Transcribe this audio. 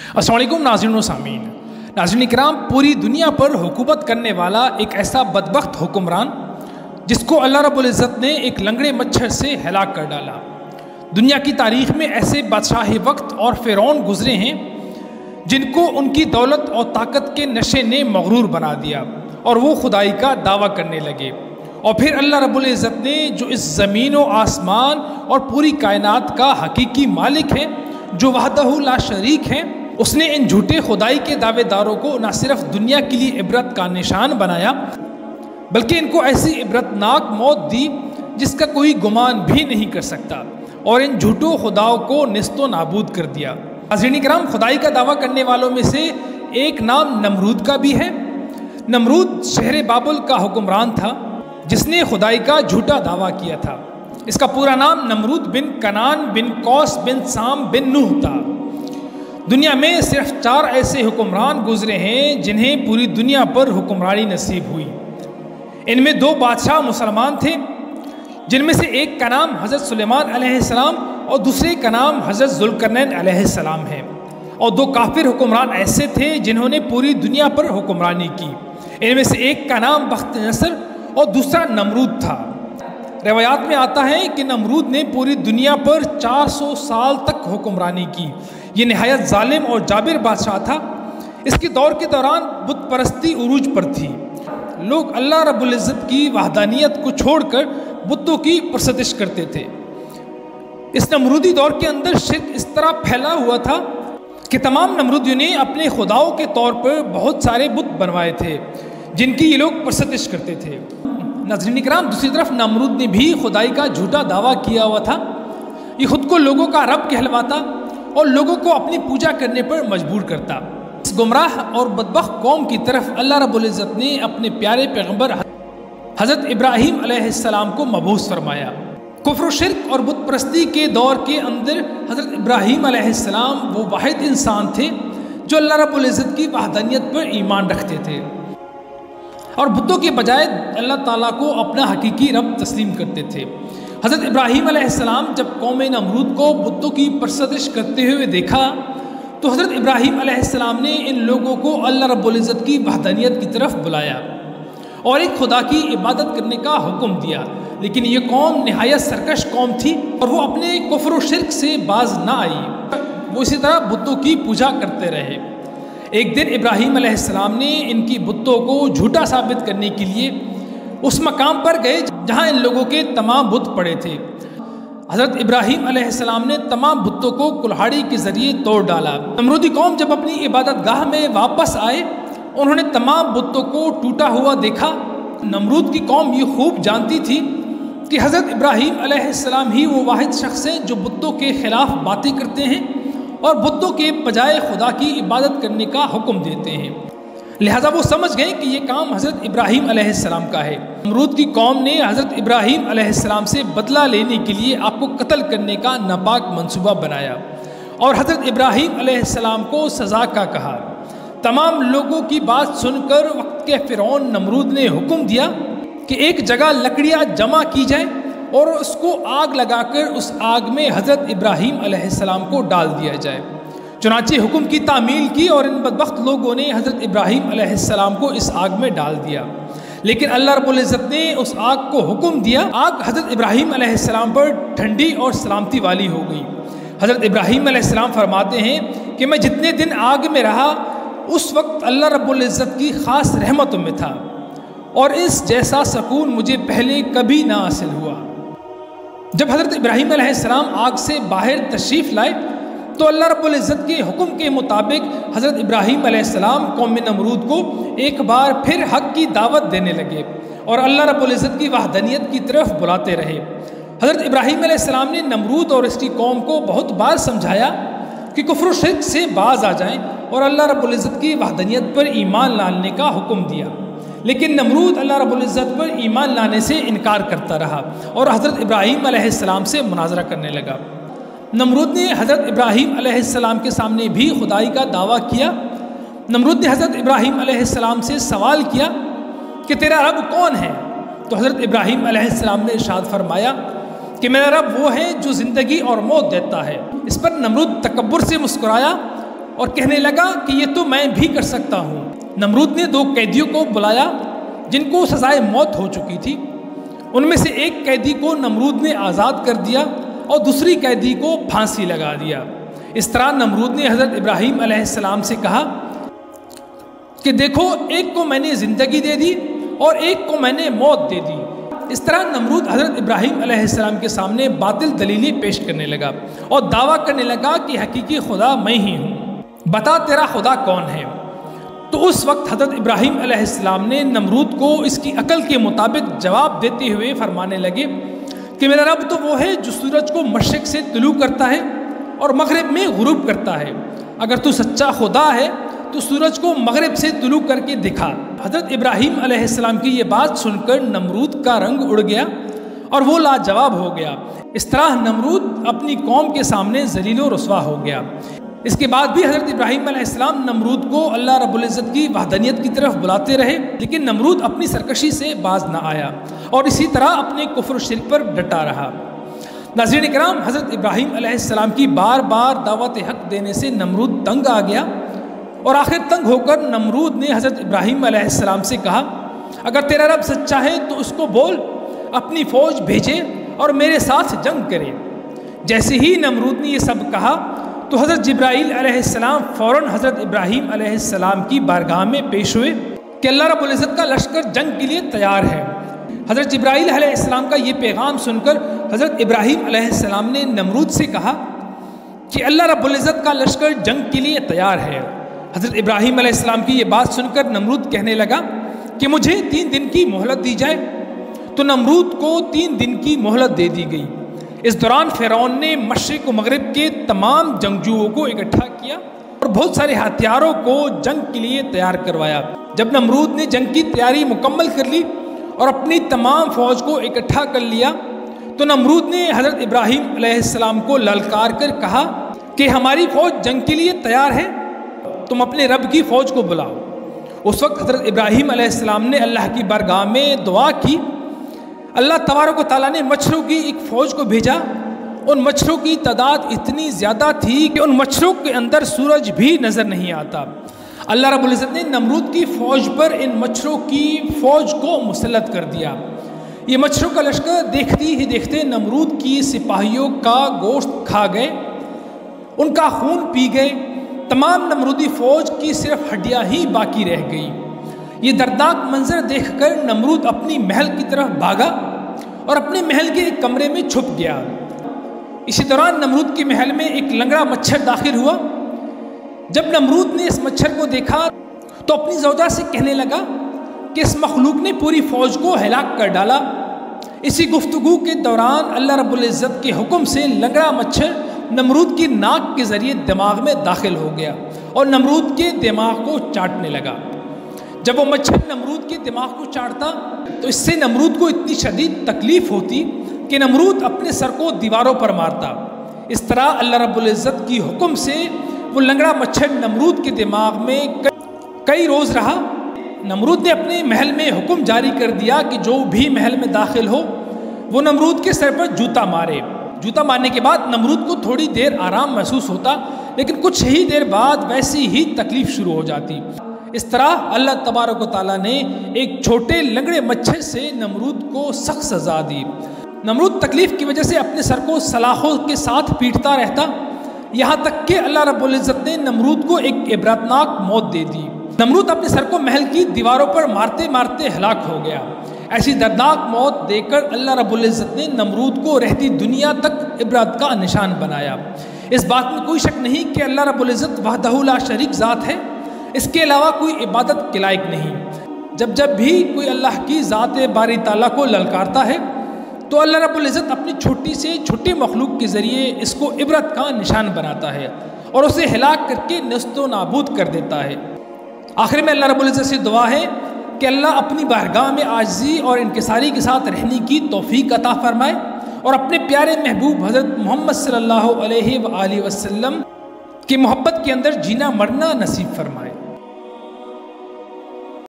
السلام علیکم ناظرین و سامعین۔ ناظرین اکرام، پوری دنیا پر حکومت کرنے والا ایک ایسا بدبخت حکمران جس کو اللہ رب العزت نے ایک لنگڑے مچھر سے ہلاک کر ڈالا۔ دنیا کی تاریخ میں ایسے بادشاہ وقت اور فرعون گزرے ہیں جن کو ان کی دولت اور طاقت کے نشے نے مغرور بنا دیا اور وہ خدائی کا دعویٰ کرنے لگے، اور پھر اللہ رب العزت نے جو اس زمین و آسمان اور پوری کائنات کا حقیقی مالک ہے، جو وحدہ لا شریک ہے، اس نے ان جھوٹے خدائی کے دعوے داروں کو نہ صرف دنیا کے لیے عبرت کا نشان بنایا بلکہ ان کو ایسی عبرتناک موت دی جس کا کوئی گمان بھی نہیں کر سکتا، اور ان جھوٹوں خداؤں کو نیست و نابود کر دیا۔ ناظرین کرام، خدائی کا دعویٰ کرنے والوں میں سے ایک نام نمرود کا بھی ہے۔ نمرود شہر بابل کا حکمران تھا جس نے خدائی کا جھوٹا دعویٰ کیا تھا۔ اس کا پورا نام نمرود بن کنان بن کوس بن سام بن نوح تھا۔ دنیا میں صرف 4 ایسے حکمران گزرے ہیں جنہیں پوری دنیا پر حکمرانی نصیب ہوئی۔ ان میں 2 بادشاہ مسلمان تھے، جن میں سے ایک کا نام حضرت سلیمان علیہ السلام اور دوسرے کا نام حضرت ذوالقرنین علیہ السلام ہے، اور 2 کافر حکمران ایسے تھے جنہوں نے پوری دنیا پر حکمرانی کی۔ ان میں سے ایک کا نام بخت نصر اور دوسرا نمرود تھا۔ روایات میں آتا ہے کہ نمرود نے پوری دنیا پر 400 سال تک حکمرانی کی۔ یہ نہایت ظالم اور جابر بادشاہ تھا۔ اس کے دور کے دوران بت پرستی عروج پر تھی۔ لوگ اللہ رب العزت کی وحدانیت کو چھوڑ کر بتوں کی پرستش کرتے تھے۔ اس نمرودی دور کے اندر شرک اس طرح پھیلا ہوا تھا کہ تمام نمرودیوں نے اپنے خداؤں کے طور پر بہت سارے بت بنوائے تھے جن کی یہ لوگ پرستش کرتے تھے۔ ناظرین کرام، دوسری طرف نمرود نے بھی خدائی کا جھوٹا دعویٰ کیا ہوا تھا۔ یہ خود کو لوگوں کا رب کہلواتا اور لوگوں کو اپنی پوجا کرنے پر مجبور کرتا۔ اس گمراہ اور بدبخت قوم کی طرف اللہ رب العزت نے اپنے پیارے پیغمبر حضرت ابراہیم علیہ السلام کو مبعوث فرمایا۔ کفر و شرک اور بت پرستی کے دور کے اندر حضرت ابراہیم علیہ السلام وہ واحد انسان تھے جو اللہ رب العزت کی وحدانیت پر ایمان رکھتے تھے اور بتوں کے بجائے اللہ تعالیٰ کو اپنا حقیقی رب تسلیم کرتے تھے۔ حضرت ابراہیم علیہ السلام جب قوم نمرود کو بتوں کی پرستش کرتے ہوئے دیکھا تو حضرت ابراہیم علیہ السلام نے ان لوگوں کو اللہ رب العزت کی وحدانیت کی طرف بلایا اور ایک خدا کی عبادت کرنے کا حکم دیا، لیکن یہ قوم نہایت سرکش قوم تھی اور وہ اپنے کفر و شرک سے باز نہ آئی۔ وہ اسی طرح بتوں کی پوجا کرتے رہے۔ ایک دن ابراہیم علیہ السلام نے ان کی بتوں کو جھوٹا ثابت کرنے کے لیے اس مقام پر گئے جہاں ان لوگوں کے تمام بت پڑے تھے۔ حضرت ابراہیم علیہ السلام نے تمام بتوں کو کلہاڑی کے ذریعے توڑ ڈالا۔ نمرودی قوم جب اپنی عبادت گاہ میں واپس آئے، انہوں نے تمام بتوں کو ٹوٹا ہوا دیکھا۔ نمرود کی قوم یہ خوب جانتی تھی کہ حضرت ابراہیم علیہ السلام ہی وہ واحد شخص ہیں جو بتوں کے خلاف باتیں کرتے ہیں اور بتوں کے بجائے خدا کی عبادت کرنے کا حکم دیتے ہیں، لہٰذا وہ سمجھ گئے کہ یہ کام حضرت ابراہیم علیہ السلام کا ہے۔ نمرود کی قوم نے حضرت ابراہیم علیہ السلام سے بدلہ لینے کے لیے آپ کو قتل کرنے کا ناپاک منصوبہ بنایا اور حضرت ابراہیم علیہ السلام کو سزا کا کہا۔ تمام لوگوں کی بات سن کر وقت کے فرعون نمرود نے حکم دیا کہ ایک جگہ لکڑیاں جمع کی جائیں اور اس کو آگ لگا کر اس آگ میں حضرت ابراہیم علیہ السلام کو ڈال دیا جائے۔ چنانچہ حکم کی تعمیل کی اور ان بدبخت لوگوں نے حضرت ابراہیم علیہ السلام کو اس آگ میں ڈال دیا، لیکن اللہ رب العزت نے اس آگ کو حکم دیا۔ آگ حضرت ابراہیم علیہ السلام پر ٹھنڈی اور سلامتی والی ہو گئی۔ حضرت ابراہیم علیہ السلام فرماتے ہیں کہ میں جتنے دن آگ میں رہا اس وقت اللہ رب العزت کی خاص رحمتوں میں تھا اور اس جیسا سکون مجھے پہلے کبھی نہ حاصل ہوا۔ جب حضرت ابراہیم علیہ السلام آگ سے باہر تشریف لائے تو اللہ رب العزت کے حکم کے مطابق حضرت ابراہیم علیہ السلام قوم نمرود کو ایک بار پھر حق کی دعوت دینے لگے اور اللہ رب العزت کی وحدانیت کی طرف بلاتے رہے۔ حضرت ابراہیم علیہ السلام نے نمرود اور اس کی قوم کو بہت بار سمجھایا کہ کفر و شرک سے باز آ جائیں اور اللہ رب العزت کی وحدانیت پر ایمان لانے کا حکم دیا، لیکن نمرود اللہ رب العزت پر ایمان لانے سے انکار کرتا رہا اور حضرت ابراہیم علیہ السلام سے مناظرہ کرنے لگا۔ نمرود نے حضرت ابراہیم علیہ السلام کے سامنے بھی خدائی کا دعویٰ کیا۔ نمرود نے حضرت ابراہیم علیہ السلام سے سوال کیا کہ تیرا رب کون ہے؟ تو حضرت ابراہیم علیہ السلام نے ارشاد فرمایا کہ میرا رب وہ ہے جو زندگی اور موت دیتا ہے۔ اس پر نمرود تکبر سے مسکرایا اور کہنے لگا کہ یہ تو میں بھی کر سکتا ہوں۔ نمرود نے 2 قیدیوں کو بلایا جن کو سزائے موت ہو چکی تھی۔ ان میں سے ایک قیدی کو نمرود نے آزاد کر دیا اور دوسری قیدی کو پھانسی لگا دیا۔ اس طرح نمرود نے حضرت ابراہیم علیہ السلام سے کہا کہ دیکھو، ایک کو میں نے زندگی دے دی اور ایک کو میں نے موت دے دی۔ اس طرح نمرود حضرت ابراہیم علیہ السلام کے سامنے باطل دلیلیں پیش کرنے لگا اور دعویٰ کرنے لگا کہ حقیقی خدا میں ہی ہوں، بتا تیرا خدا کون ہے۔ تو اس وقت حضرت ابراہیم علیہ السلام نے نمرود کو اس کی عقل کے مطابق جواب دیتے ہوئے فرمانے لگے کہ میرا رب تو وہ ہے جو سورج کو مشرق سے طلوع کرتا ہے اور مغرب میں غروب کرتا ہے۔ اگر تو سچا خدا ہے تو سورج کو مغرب سے طلوع کر کے دکھا۔ حضرت ابراہیم علیہ السلام کی یہ بات سن کر نمرود کا رنگ اڑ گیا اور وہ لاجواب ہو گیا۔ اس طرح نمرود اپنی قوم کے سامنے ذلیل و رسوا ہو گیا۔ اس کے بعد بھی حضرت ابراہیم علیہ السلام نمرود کو اللہ رب العزت کی وحدانیت کی طرف بلاتے رہے، لیکن نمرود اپنی سرکشی سے باز نہ آیا اور اسی طرح اپنے کفر و شرک پر ڈٹا رہا۔ ناظرین اکرام، حضرت ابراہیم علیہ السلام کی بار بار دعوت حق دینے سے نمرود تنگ آ گیا اور آخر تنگ ہو کر نمرود نے حضرت ابراہیم علیہ السلام سے کہا، اگر تیرا رب سچا ہے تو اس کو بول اپنی فوج بھیجے اور میرے ساتھ جنگ کرے۔ جیسے ہی نمرود نے یہ سب کہا تو حضرت جبرائیل علیہ السلام فوراً حضرت ابراہیم علیہ السلام کی بارگاہ میں پیش ہوئے کہ اللہ رب العزت کا لشکر جنگ کے لیے تیار ہے۔ حضرت جبرائیل علیہ السلام کا یہ پیغام سن کر حضرت ابراہیم علیہ السلام نے نمرود سے کہا کہ اللہ رب العزت کا لشکر جنگ کے لیے تیار ہے۔ حضرت ابراہیم علیہ السلام کی یہ بات سن کر نمرود کہنے لگا کہ مجھے 3 دن کی مہلت دی جائے۔ تو نمرود کو 3 دن کی مہلت دے دی گئی۔ اس دوران فرعون نے مشرق و مغرب کے تمام جنگجوؤں کو اکٹھا کیا اور بہت سارے ہتھیاروں کو جنگ کے لیے تیار کروایا۔ جب نمرود نے جنگ کی تیاری مکمل کر لی اور اپنی تمام فوج کو اکٹھا کر لیا تو نمرود نے حضرت ابراہیم علیہ السلام کو للکار کر کہا کہ ہماری فوج جنگ کے لیے تیار ہے، تم اپنے رب کی فوج کو بلاؤ۔ اس وقت حضرت ابراہیم علیہ السلام نے اللہ کی بارگاہ میں دعا کی۔ اللہ تبارک و تعالیٰ نے مچھروں کی ایک فوج کو بھیجا۔ ان مچھروں کی تعداد اتنی زیادہ تھی کہ ان مچھروں کے اندر سورج بھی نظر نہیں آتا۔ اللہ رب العزت نے نمرود کی فوج پر ان مچھروں کی فوج کو مسلط کر دیا۔ یہ مچھروں کا لشکر دیکھتے ہی دیکھتے نمرود کی سپاہیوں کا گوشت کھا گئے، ان کا خون پی گئے۔ تمام نمرودی فوج کی صرف ہڈیاں ہی باقی رہ گئی۔ یہ دردناک منظر دیکھ کر نمرود اپنی محل کی طرف بھاگا اور اپنے محل کے ایک کمرے میں چھپ گیا۔ اسی دوران نمرود کے محل میں ایک لنگڑا مچھر داخل ہوا۔ جب نمرود نے اس مچھر کو دیکھا تو اپنی زوجہ سے کہنے لگا کہ اس مخلوق نے پوری فوج کو ہلاک کر ڈالا۔ اسی گفتگو کے دوران اللہ رب العزت کے حکم سے لنگڑا مچھر نمرود کی ناک کے ذریعے دماغ میں داخل ہو گیا اور نمرود کے دماغ کو چاٹنے لگا۔ جب وہ مچھر نمرود کے دماغ کو چاٹتا تو اس سے نمرود کو اتنی شدید تکلیف ہوتی کہ نمرود اپنے سر کو دیواروں پر مارتا۔ اس طرح اللہ رب العزت کی حکم سے وہ لنگڑا مچھر نمرود کے دماغ میں کئی روز رہا۔ نمرود نے اپنے محل میں حکم جاری کر دیا کہ جو بھی محل میں داخل ہو وہ نمرود کے سر پر جوتا مارے۔ جوتا مارنے کے بعد نمرود کو تھوڑی دیر آرام محسوس ہوتا، لیکن کچھ ہی دیر بعد ویسی ہی تکلیف شروع ہو جاتی۔ اس طرح اللہ تبارک و تعالیٰ نے ایک چھوٹے لنگڑے مچھر سے نمرود کو سخت سزا دی۔ نمرود تکلیف کی وجہ سے اپنے سر کو سلاخوں کے ساتھ پیٹتا رہتا، یہاں تک کہ اللہ رب العزت نے نمرود کو ایک عبرتناک موت دے دی۔ نمرود اپنے سر کو محل کی دیواروں پر مارتے مارتے ہلاک ہو گیا۔ ایسی دردناک موت دے کر اللہ رب العزت نے نمرود کو رہتی دنیا تک عبرت کا نشان بنایا۔ اس بات میں کوئی شک نہیں کہ اللہ رب العزت وحدہ لا شریک ذات ہے، اس کے علاوہ کوئی عبادت کے لائق نہیں۔ جب بھی کوئی اللہ کی ذات باری تعالیٰ کو للکارتا ہے تو اللہ رب العزت اپنی چھوٹی سے چھوٹی مخلوق کے ذریعے اس کو عبرت کا نشان بناتا ہے اور اسے ہلاک کر کے نیست و نابود کر دیتا ہے۔ آخر میں اللہ رب العزت سے دعا ہے کہ اللہ اپنی بارگاہ میں عاجزی اور انکساری کے ساتھ رہنے کی توفیق عطا فرمائے اور اپنے پیارے محبوب حضرت محمد صلی اللہ علیہ وآلہ وسلم کی محبت کے اندر جینا مرنا نصیب فرمائے۔